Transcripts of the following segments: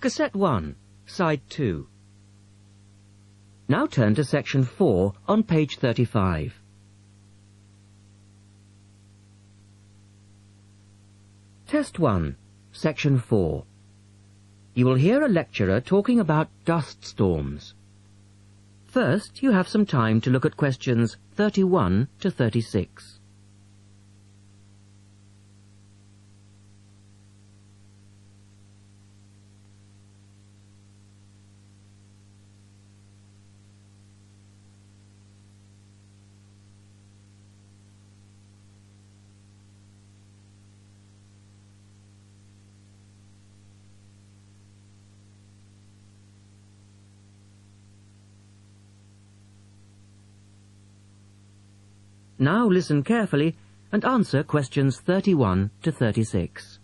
Cassette 1, Side 2. Now turn to Section 4 on page 35. Test 1, Section 4. You will hear a lecturer talking about dust storms. First, you have some time to look at questions 31 to 36. Now listen carefully and answer questions 31 to 36.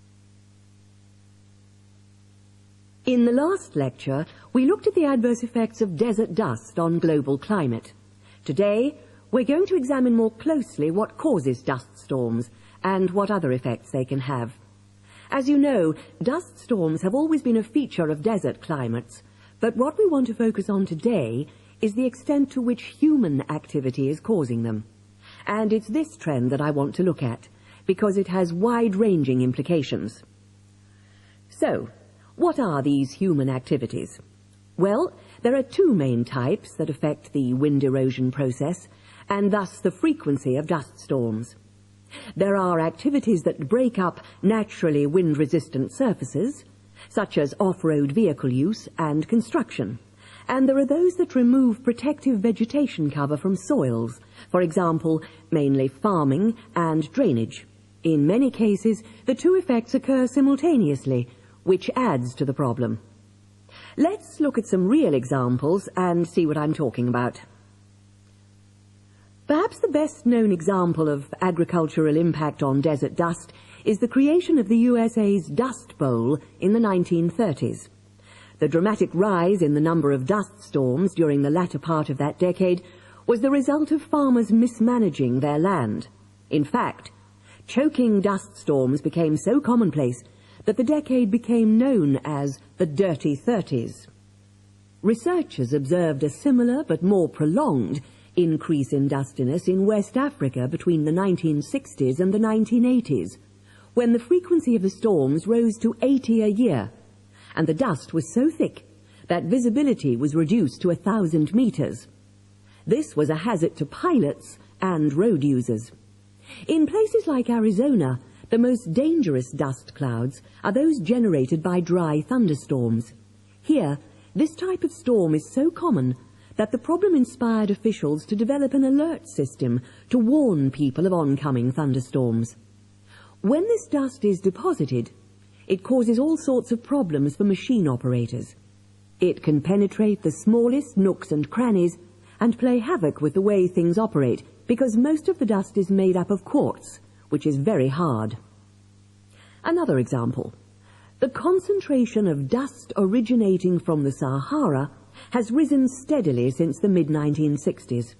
In the last lecture, we looked at the adverse effects of desert dust on global climate. Today, we're going to examine more closely what causes dust storms and what other effects they can have. As you know, dust storms have always been a feature of desert climates, but what we want to focus on today is the extent to which human activity is causing them. And it's this trend that I want to look at, because it has wide-ranging implications. So, what are these human activities? Well, there are two main types that affect the wind erosion process, and thus the frequency of dust storms. There are activities that break up naturally wind-resistant surfaces, such as off-road vehicle use and construction. And there are those that remove protective vegetation cover from soils, for example, mainly farming and drainage. In many cases, the two effects occur simultaneously, which adds to the problem. Let's look at some real examples and see what I'm talking about. Perhaps the best-known example of agricultural impact on desert dust is the creation of the USA's Dust Bowl in the 1930s. The dramatic rise in the number of dust storms during the latter part of that decade was the result of farmers mismanaging their land. In fact, choking dust storms became so commonplace that the decade became known as the Dirty 30s. Researchers observed a similar but more prolonged increase in dustiness in West Africa between the 1960s and the 1980s, when the frequency of the storms rose to 80 a year, and the dust was so thick that visibility was reduced to 1,000 meters. This was a hazard to pilots and road users. In places like Arizona, the most dangerous dust clouds are those generated by dry thunderstorms. Here, this type of storm is so common that the problem inspired officials to develop an alert system to warn people of oncoming thunderstorms. When this dust is deposited, it causes all sorts of problems for machine operators. It can penetrate the smallest nooks and crannies and play havoc with the way things operate, because most of the dust is made up of quartz, which is very hard. Another example. The concentration of dust originating from the Sahara has risen steadily since the mid-1960s.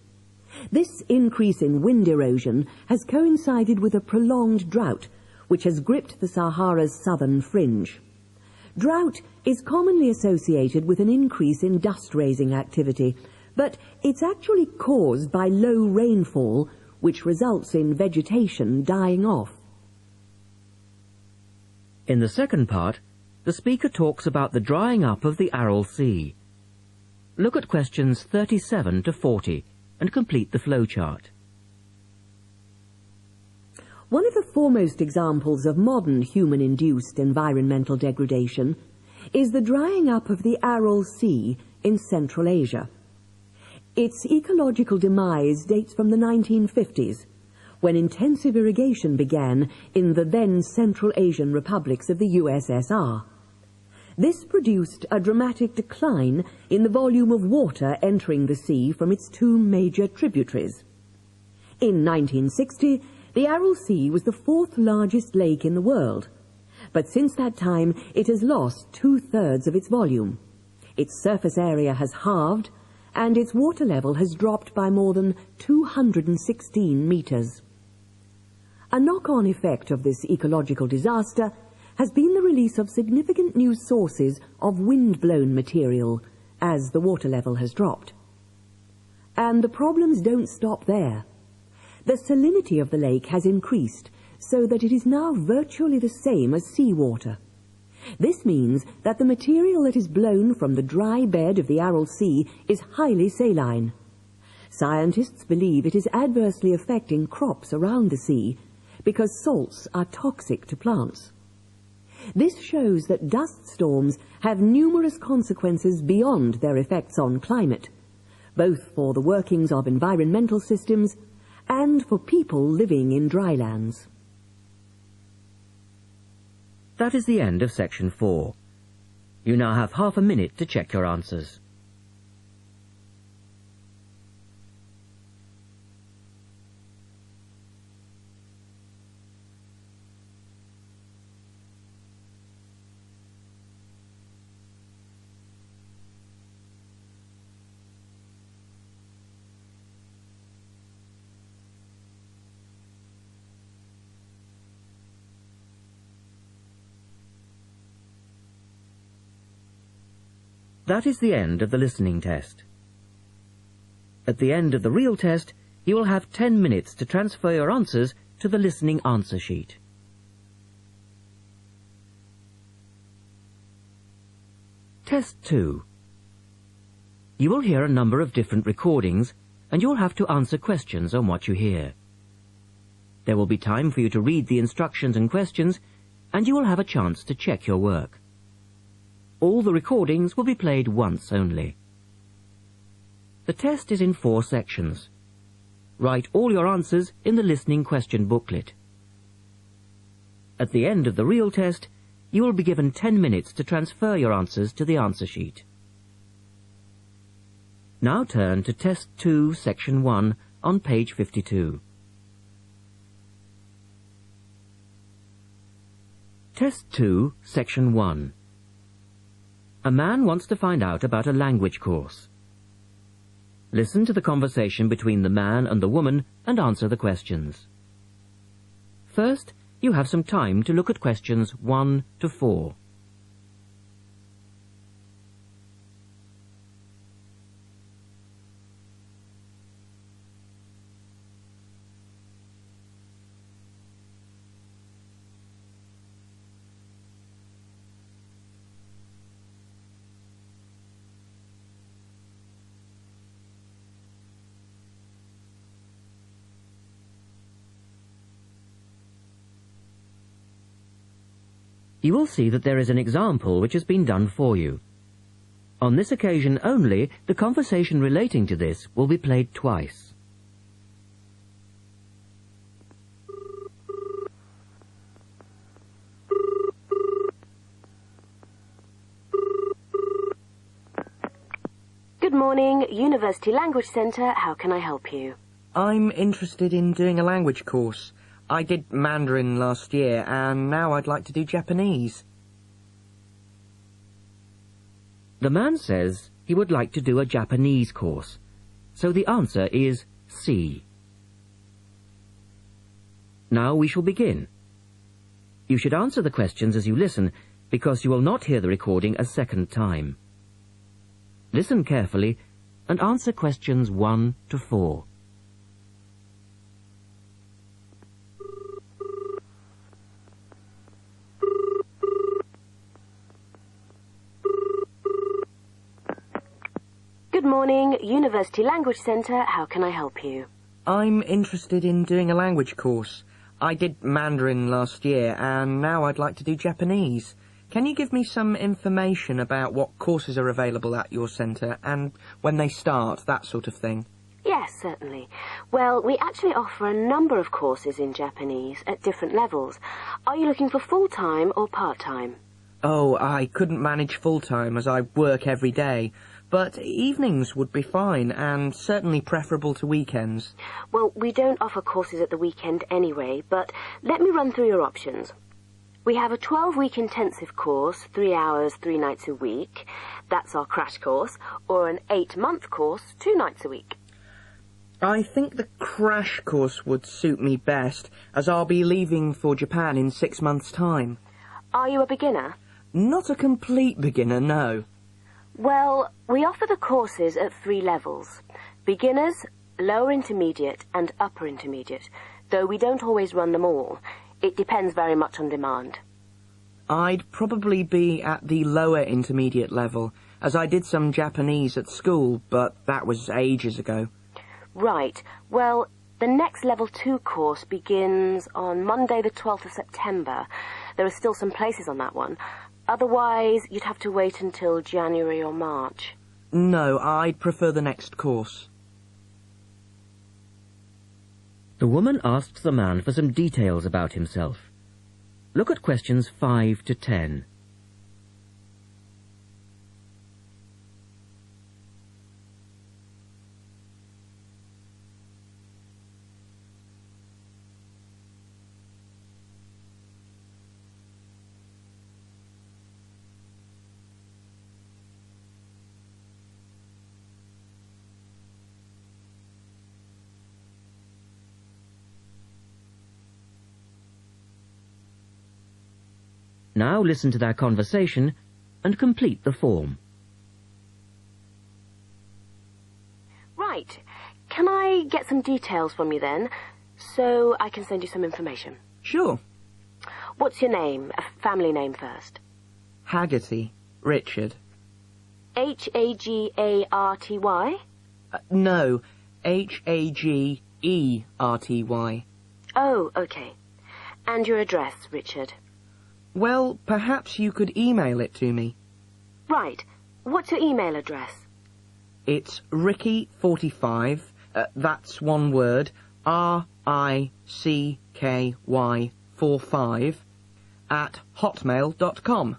This increase in wind erosion has coincided with a prolonged drought, which has gripped the Sahara's southern fringe. Drought is commonly associated with an increase in dust-raising activity, but it's actually caused by low rainfall, which results in vegetation dying off. In the second part, the speaker talks about the drying up of the Aral Sea. Look at questions 37 to 40 and complete the flowchart. One of the foremost examples of modern human-induced environmental degradation is the drying up of the Aral Sea in Central Asia. Its ecological demise dates from the 1950s, when intensive irrigation began in the then Central Asian republics of the USSR. This produced a dramatic decline in the volume of water entering the sea from its two major tributaries. In 1960, the Aral Sea was the fourth largest lake in the world, but since that time it has lost 2/3 of its volume. Its surface area has halved, and its water level has dropped by more than 216 meters. A knock-on effect of this ecological disaster has been the release of significant new sources of wind-blown material as the water level has dropped. And the problems don't stop there. The salinity of the lake has increased so that it is now virtually the same as seawater. This means that the material that is blown from the dry bed of the Aral Sea is highly saline. Scientists believe it is adversely affecting crops around the sea because salts are toxic to plants. This shows that dust storms have numerous consequences beyond their effects on climate, both for the workings of environmental systems and for people living in drylands. That is the end of section 4. You now have half a minute to check your answers. That is the end of the listening test. At the end of the real test, you will have 10 minutes to transfer your answers to the listening answer sheet. Test 2. You will hear a number of different recordings, and you will have to answer questions on what you hear. There will be time for you to read the instructions and questions, and you will have a chance to check your work. All the recordings will be played once only. The test is in 4 sections. Write all your answers in the listening question booklet. At the end of the real test, you will be given 10 minutes to transfer your answers to the answer sheet. Now turn to Test 2, Section 1 on page 52. Test 2, Section 1. A man wants to find out about a language course. Listen to the conversation between the man and the woman and answer the questions. First, you have some time to look at questions 1 to 4. You will see that there is an example which has been done for you. On this occasion only, the conversation relating to this will be played twice. Good morning, University Language Centre. How can I help you? I'm interested in doing a language course. I did Mandarin last year, and now I'd like to do Japanese. The man says he would like to do a Japanese course, so the answer is C. Now we shall begin. You should answer the questions as you listen, because you will not hear the recording a second time. Listen carefully and answer questions 1 to 4. Good morning, University Language Centre. How can I help you? I'm interested in doing a language course. I did Mandarin last year, and now I'd like to do Japanese. Can you give me some information about what courses are available at your centre, and when they start, that sort of thing? Yes, certainly. Well, we actually offer a number of courses in Japanese at different levels. Are you looking for full-time or part-time? Oh, I couldn't manage full-time as I work every day. But evenings would be fine, and certainly preferable to weekends. Well, we don't offer courses at the weekend anyway, but let me run through your options. We have a 12-week intensive course, 3 hours, 3 nights a week. That's our crash course. Or an 8-month course, 2 nights a week. I think the crash course would suit me best, as I'll be leaving for Japan in 6 months' time. Are you a beginner? Not a complete beginner, no. Well, we offer the courses at 3 levels. Beginners, lower intermediate and upper intermediate, though we don't always run them all. It depends very much on demand. I'd probably be at the lower intermediate level, as I did some Japanese at school, but that was ages ago. Right. Well, the next level 2 course begins on Monday the 12th of September. There are still some places on that one. Otherwise, you'd have to wait until January or March. No, I'd prefer the next course. The woman asks the man for some details about himself. Look at questions 5 to 10. Now listen to their conversation and complete the form. Right. Can I get some details from you then, so I can send you some information? Sure. What's your name? A family name first. Haggerty. Richard. Hagarty? No, Hagerty. Oh, okay. And your address, Richard? Well, perhaps you could email it to me. Right. What's your email address? It's Ricky45, that's one word, RICKY45, at hotmail.com.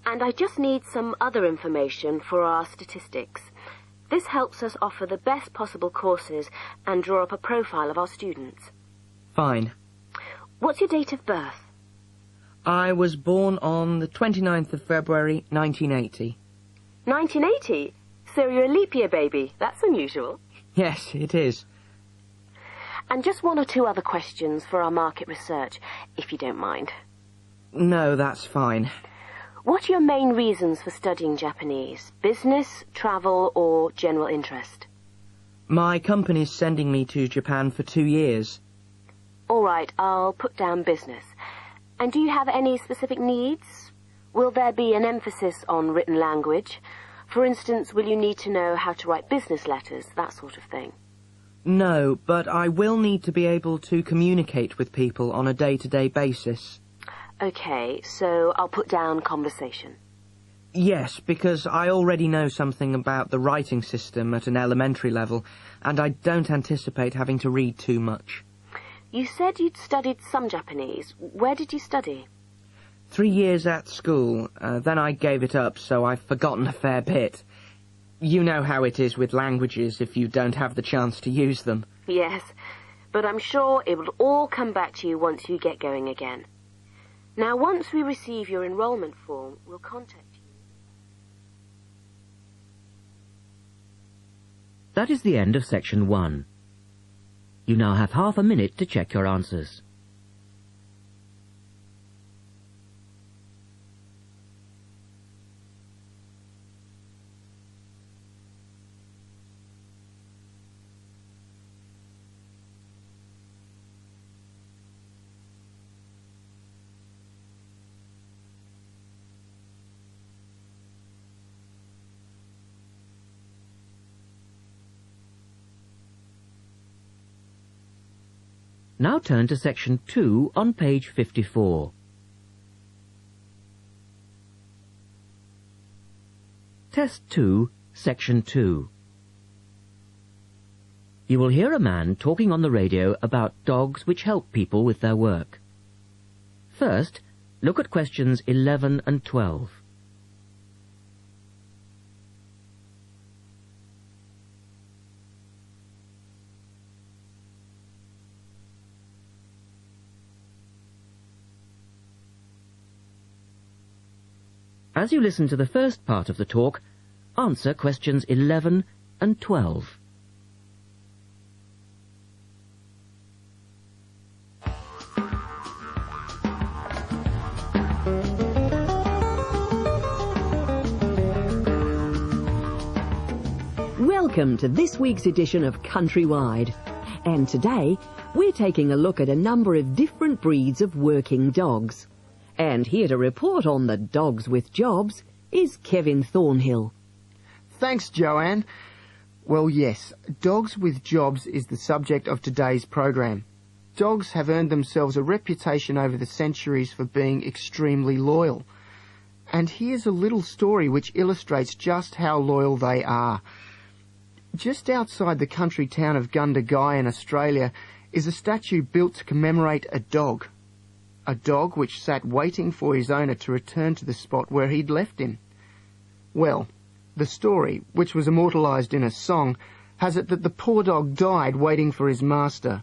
And I just need some other information for our statistics. This helps us offer the best possible courses and draw up a profile of our students. Fine. What's your date of birth? I was born on the 29th of February, 1980. 1980? So you're a leap year baby. That's unusual. Yes, it is. And just 1 or 2 other questions for our market research, if you don't mind. No, that's fine. What are your main reasons for studying Japanese? Business, travel, or general interest? My company's sending me to Japan for 2 years. All right, I'll put down business. And do you have any specific needs? Will there be an emphasis on written language? For instance, will you need to know how to write business letters, that sort of thing? No, but I will need to be able to communicate with people on a day-to-day basis. Okay, so I'll put down conversation. Yes, because I already know something about the writing system at an elementary level, and I don't anticipate having to read too much. You said you'd studied some Japanese. Where did you study? 3 years at school, then I gave it up, so I've forgotten a fair bit. You know how it is with languages if you don't have the chance to use them. Yes, but I'm sure it will all come back to you once you get going again. Now, once we receive your enrollment form, we'll contact you. That is the end of section 1. You now have half a minute to check your answers. Now turn to section 2 on page 54. Test 2, section 2. You will hear a man talking on the radio about dogs which help people with their work. First, look at questions 11 and 12. As you listen to the first part of the talk, answer questions 11 and 12. Welcome to this week's edition of Countrywide. And today, we're taking a look at a number of different breeds of working dogs. And here to report on the dogs with jobs is Kevin Thornhill. Thanks, Joanne. Well, yes, dogs with jobs is the subject of today's program. Dogs have earned themselves a reputation over the centuries for being extremely loyal. And here's a little story which illustrates just how loyal they are. Just outside the country town of Gundagai in Australia is a statue built to commemorate a dog which sat waiting for his owner to return to the spot where he'd left him. Well, the story, which was immortalised in a song, has it that the poor dog died waiting for his master,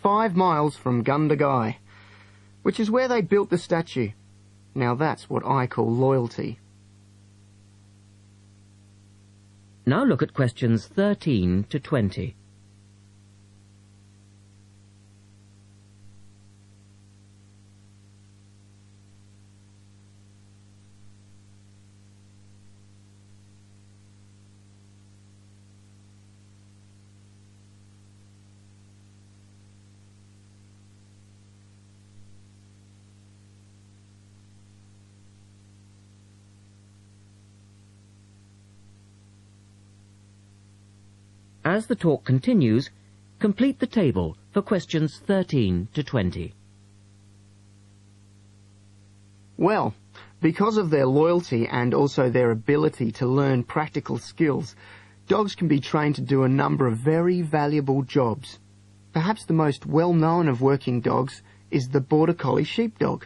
5 miles from Gundagai, which is where they built the statue. Now that's what I call loyalty. Now look at questions 13 to 20. As the talk continues, complete the table for questions 13 to 20. Well, because of their loyalty and also their ability to learn practical skills, dogs can be trained to do a number of very valuable jobs. Perhaps the most well-known of working dogs is the Border Collie sheepdog.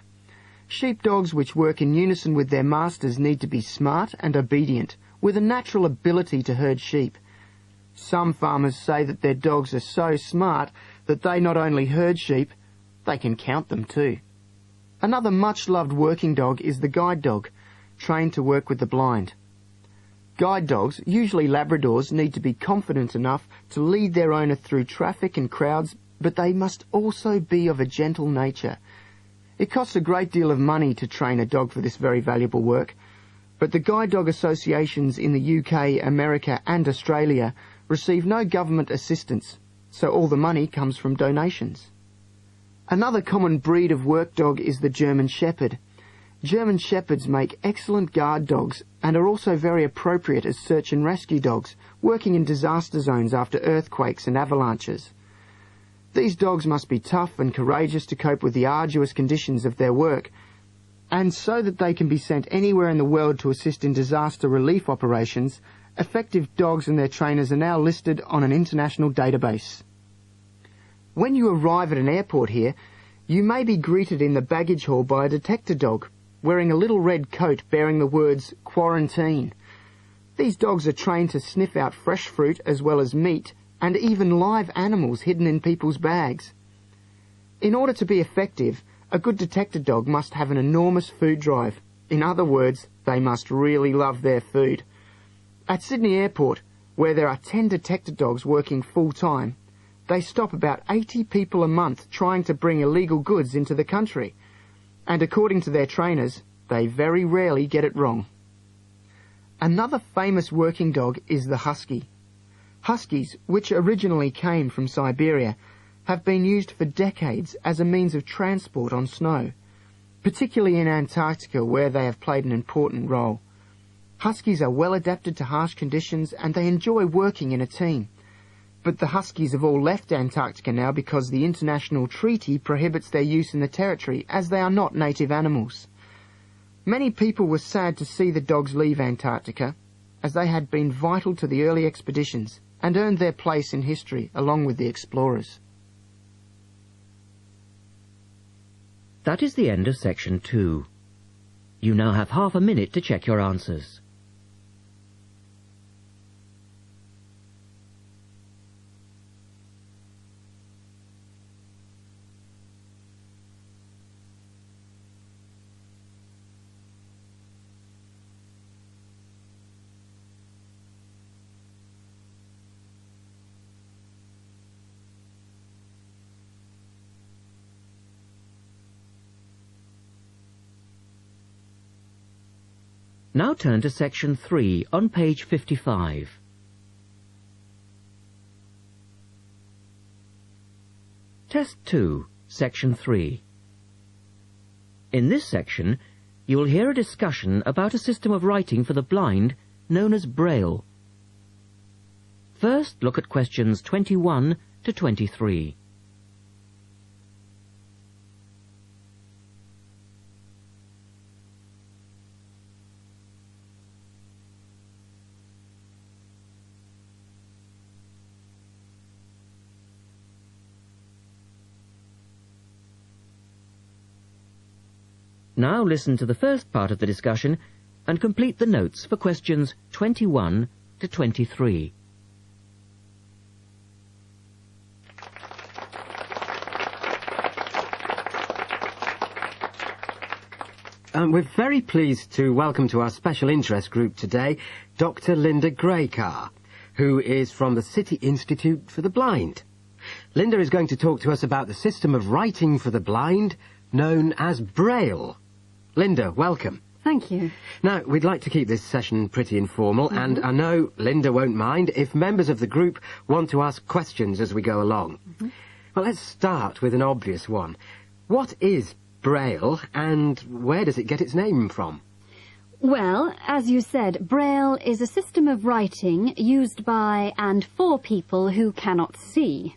Sheepdogs which work in unison with their masters need to be smart and obedient, with a natural ability to herd sheep. Some farmers say that their dogs are so smart that they not only herd sheep, they can count them too. Another much-loved working dog is the guide dog, trained to work with the blind. Guide dogs, usually Labradors, need to be confident enough to lead their owner through traffic and crowds, but they must also be of a gentle nature. It costs a great deal of money to train a dog for this very valuable work, but the guide dog associations in the UK, America and Australia receive no government assistance, so all the money comes from donations. Another common breed of work dog is the German Shepherd. German Shepherds make excellent guard dogs and are also very appropriate as search and rescue dogs, working in disaster zones after earthquakes and avalanches. These dogs must be tough and courageous to cope with the arduous conditions of their work, and so that they can be sent anywhere in the world to assist in disaster relief operations, effective dogs and their trainers are now listed on an international database. When you arrive at an airport here, you may be greeted in the baggage hall by a detector dog, wearing a little red coat bearing the words "Quarantine." These dogs are trained to sniff out fresh fruit as well as meat and even live animals hidden in people's bags. In order to be effective, a good detector dog must have an enormous food drive. In other words, they must really love their food. At Sydney Airport, where there are 10 detector dogs working full-time, they stop about 80 people a month trying to bring illegal goods into the country. And according to their trainers, they very rarely get it wrong. Another famous working dog is the husky. Huskies, which originally came from Siberia, have been used for decades as a means of transport on snow, particularly in Antarctica where they have played an important role. Huskies are well adapted to harsh conditions and they enjoy working in a team. But the huskies have all left Antarctica now because the international treaty prohibits their use in the territory as they are not native animals. Many people were sad to see the dogs leave Antarctica, as they had been vital to the early expeditions and earned their place in history along with the explorers. That is the end of section 2. You now have half a minute to check your answers. Now turn to section 3 on page 55. Test 2, Section 3. In this section, you will hear a discussion about a system of writing for the blind known as Braille. First, look at questions 21 to 23. Now listen to the first part of the discussion and complete the notes for questions 21 to 23. We're very pleased to welcome to our special interest group today Dr. Linda Graycar, who is from the City Institute for the Blind. Linda is going to talk to us about the system of writing for the blind known as Braille. Linda, welcome. Thank you. Now, we'd like to keep this session pretty informal, and I know Linda won't mind if members of the group want to ask questions as we go along. Well, let's start with an obvious one. What is Braille, and where does it get its name from? Well, as you said, Braille is a system of writing used by and for people who cannot see.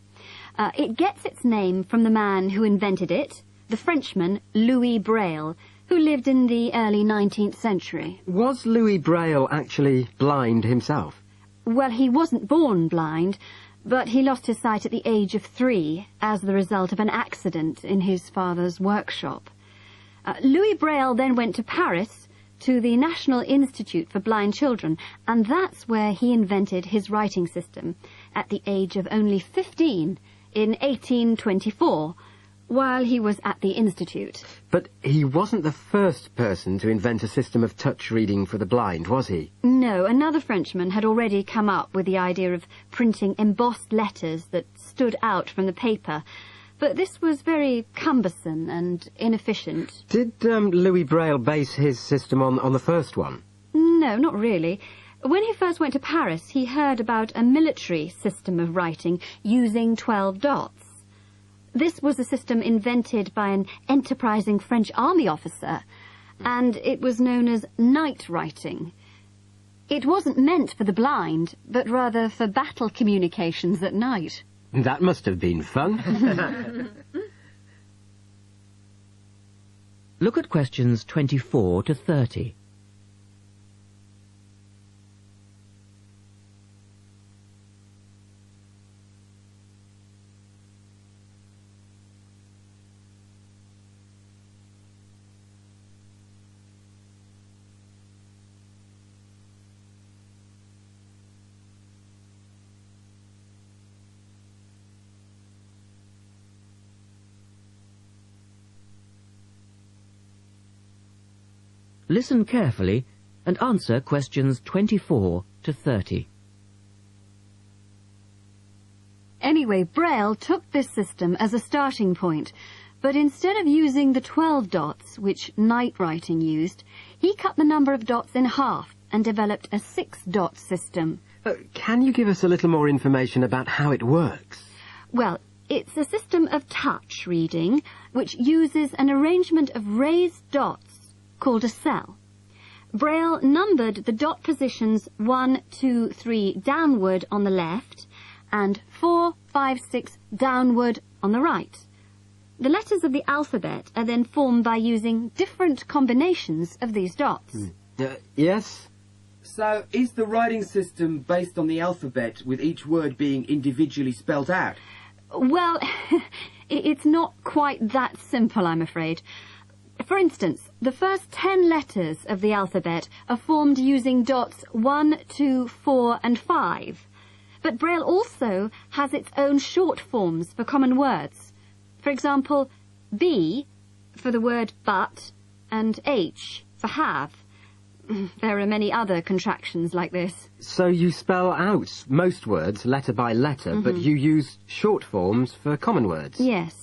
It gets its name from the man who invented it, the Frenchman Louis Braille, who lived in the early 19th century. Was Louis Braille actually blind himself? Well, he wasn't born blind, but he lost his sight at the age of 3 as the result of an accident in his father's workshop. Louis Braille then went to Paris to the National Institute for Blind Children, and that's where he invented his writing system at the age of only 15 in 1824, while he was at the Institute. But he wasn't the first person to invent a system of touch reading for the blind, was he? No, another Frenchman had already come up with the idea of printing embossed letters that stood out from the paper, but this was very cumbersome and inefficient. Did Louis Braille base his system on the first one? No, not really. When he first went to Paris, he heard about a military system of writing using 12 dots. This was a system invented by an enterprising French army officer, and it was known as night writing. It wasn't meant for the blind, but rather for battle communications at night. That must have been fun. Look at questions 24 to 30. Listen carefully and answer questions 24 to 30. Anyway, Braille took this system as a starting point, but instead of using the 12 dots, which night writing used, he cut the number of dots in half and developed a 6-dot system. Can you give us a little more information about how it works? Well, it's a system of touch reading, which uses an arrangement of raised dots called a cell. Braille numbered the dot positions 1, 2, 3 downward on the left and 4, 5, 6 downward on the right. The letters of the alphabet are then formed by using different combinations of these dots. Yes? So, is the writing system based on the alphabet, with each word being individually spelt out? Well, it's not quite that simple, I'm afraid. For instance, the first 10 letters of the alphabet are formed using dots 1, 2, 4 and 5. But Braille also has its own short forms for common words. For example, B for the word but and H for have. There are many other contractions like this. So you spell out most words letter by letter, but you use short forms for common words? Yes.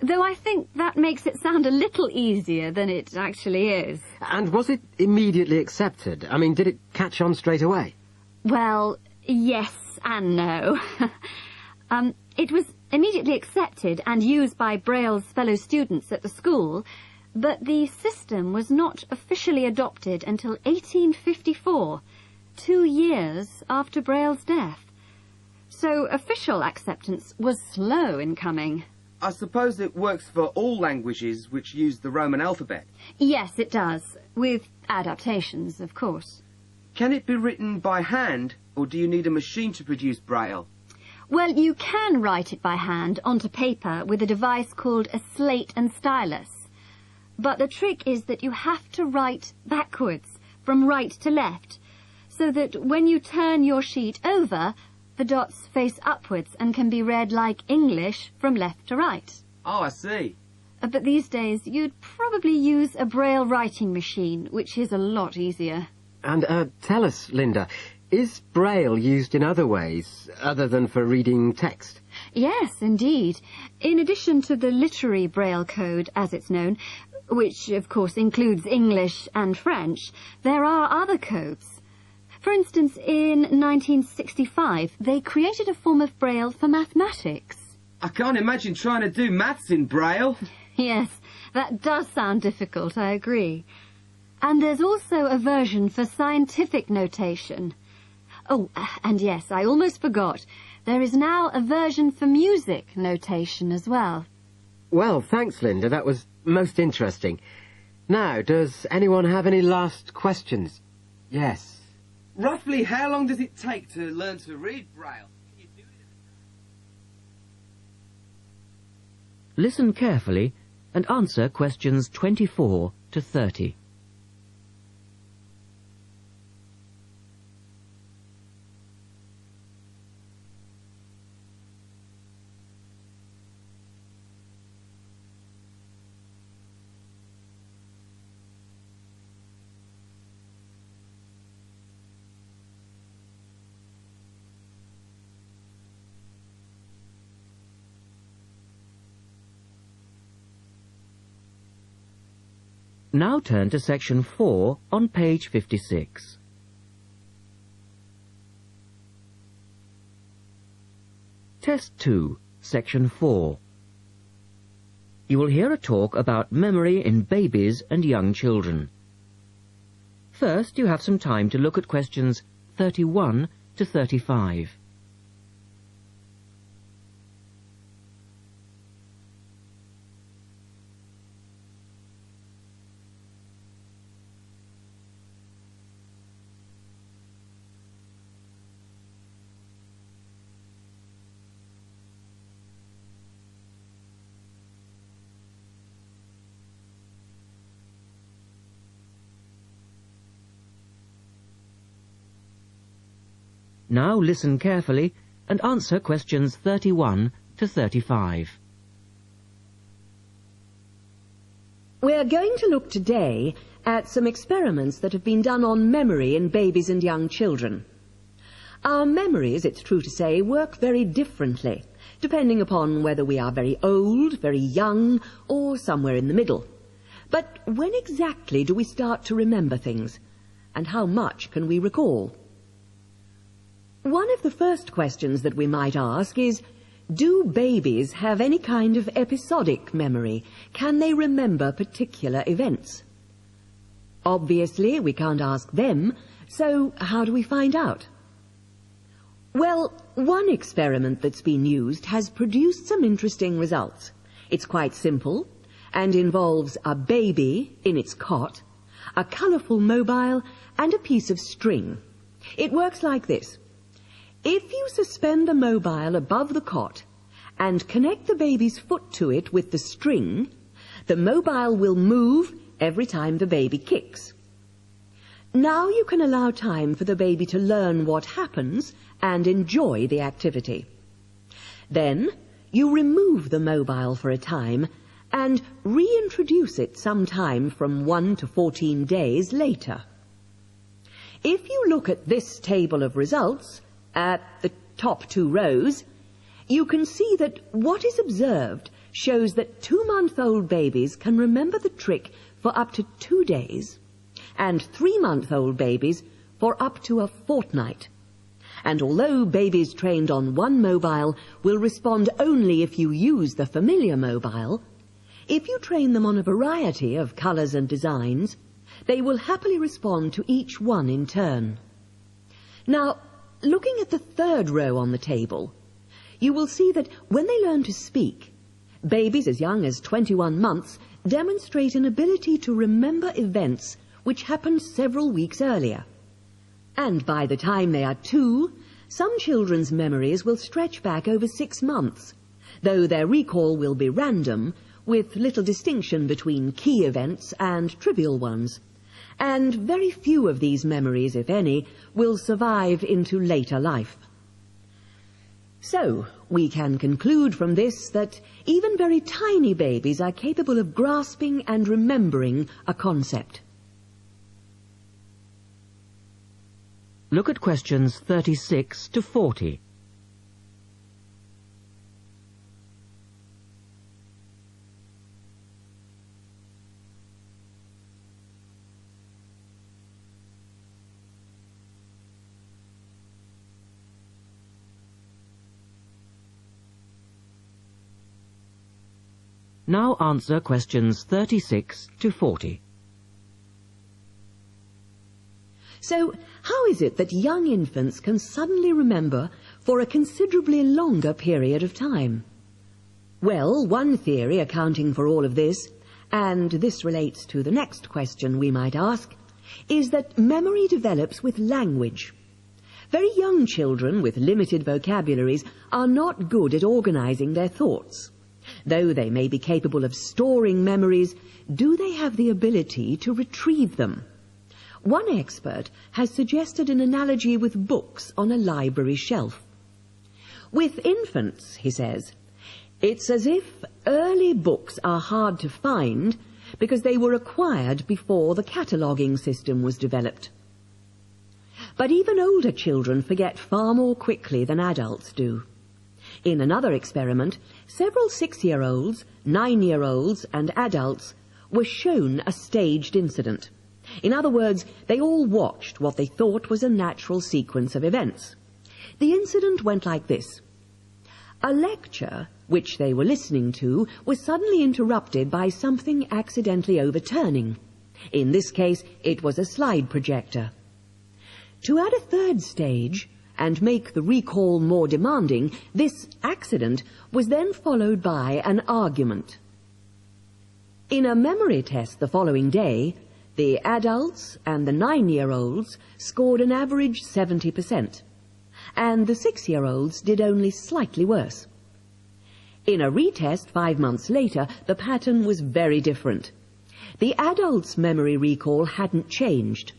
Though I think that makes it sound a little easier than it actually is. And was it immediately accepted? I mean, did it catch on straight away? Well, yes and no. It was immediately accepted and used by Braille's fellow students at the school, but the system was not officially adopted until 1854, 2 years after Braille's death. So official acceptance was slow in coming. I suppose it works for all languages which use the Roman alphabet. Yes, it does, with adaptations, of course. Can it be written by hand, or do you need a machine to produce Braille? Well, you can write it by hand onto paper with a device called a slate and stylus. But the trick is that you have to write backwards, from right to left, so that when you turn your sheet over, the dots face upwards and can be read like English from left to right. Oh, I see. But these days, you'd probably use a Braille writing machine, which is a lot easier. And tell us, Linda, is Braille used in other ways, other than for reading text? Yes, indeed. In addition to the literary Braille code, as it's known, which of course includes English and French, there are other codes. For instance, in 1965, they created a form of Braille for mathematics. I can't imagine trying to do maths in Braille. Yes, that does sound difficult, I agree. And there's also a version for scientific notation. Oh, and yes, I almost forgot. There is now a version for music notation as well. Well, thanks, Linda. That was most interesting. Now, does anyone have any last questions? Yes. Roughly how long does it take to learn to read Braille? Can you do it? Listen carefully and answer questions 24 to 30. Now turn to section 4 on page 56. Test 2, section 4. You will hear a talk about memory in babies and young children. First, you have some time to look at questions 31 to 35. Now listen carefully and answer questions 31 to 35. We're going to look today at some experiments that have been done on memory in babies and young children. Our memories, it's true to say, work very differently, depending upon whether we are very old, very young, or somewhere in the middle. But when exactly do we start to remember things? And how much can we recall? One of the first questions that we might ask is, do babies have any kind of episodic memory? Can they remember particular events? Obviously, we can't ask them, so how do we find out? Well, one experiment that's been used has produced some interesting results. It's quite simple and involves a baby in its cot, a colourful mobile, and a piece of string. It works like this. If you suspend the mobile above the cot and connect the baby's foot to it with the string, the mobile will move every time the baby kicks. Now you can allow time for the baby to learn what happens and enjoy the activity. Then you remove the mobile for a time and reintroduce it sometime from 1 to 14 days later. If you look at this table of results, at the top 2 rows, you can see that what is observed shows that 2-month-old babies can remember the trick for up to 2 days, and 3-month-old babies for up to a fortnight. And although babies trained on one mobile will respond only if you use the familiar mobile, if you train them on a variety of colours and designs, they will happily respond to each one in turn. Now, looking at the third row on the table, you will see that when they learn to speak, babies as young as 21 months demonstrate an ability to remember events which happened several weeks earlier. And by the time they are 2, some children's memories will stretch back over 6 months, though their recall will be random, with little distinction between key events and trivial ones. And very few of these memories, if any, will survive into later life. So, we can conclude from this that even very tiny babies are capable of grasping and remembering a concept. Look at questions 36 to 40. Now answer questions 36 to 40. So, how is it that young infants can suddenly remember for a considerably longer period of time? Well, one theory accounting for all of this, and this relates to the next question we might ask, is that memory develops with language. Very young children with limited vocabularies are not good at organizing their thoughts. Though they may be capable of storing memories, do they have the ability to retrieve them? One expert has suggested an analogy with books on a library shelf. With infants, he says, it's as if early books are hard to find because they were acquired before the cataloguing system was developed. But even older children forget far more quickly than adults do. In another experiment, several 6-year-olds, 9-year-olds and adults were shown a staged incident. In other words, they all watched what they thought was a natural sequence of events. The incident went like this. A lecture, which they were listening to, was suddenly interrupted by something accidentally overturning. In this case, it was a slide projector. To add a third stage, and make the recall more demanding, this accident was then followed by an argument. In a memory test the following day, the adults and the 9-year-olds scored an average 70%, and the 6-year-olds did only slightly worse. In a retest 5 months later, the pattern was very different. The adults' memory recall hadn't changed,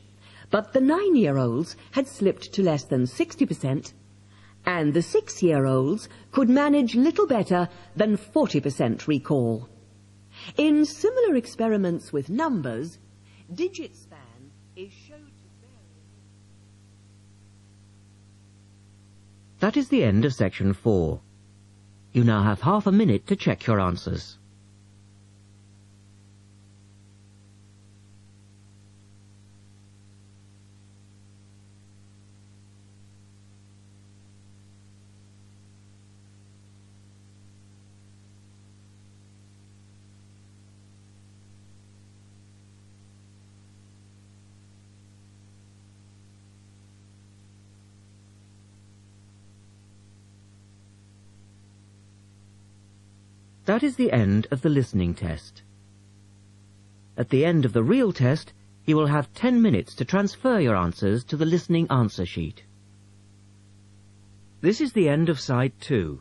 but the 9-year-olds had slipped to less than 60%, and the 6-year-olds could manage little better than 40% recall. In similar experiments with numbers, digit span is shown to vary. That is the end of section 4. You now have half a minute to check your answers. That is the end of the listening test. At the end of the real test, you will have 10 minutes to transfer your answers to the listening answer sheet. This is the end of side 2.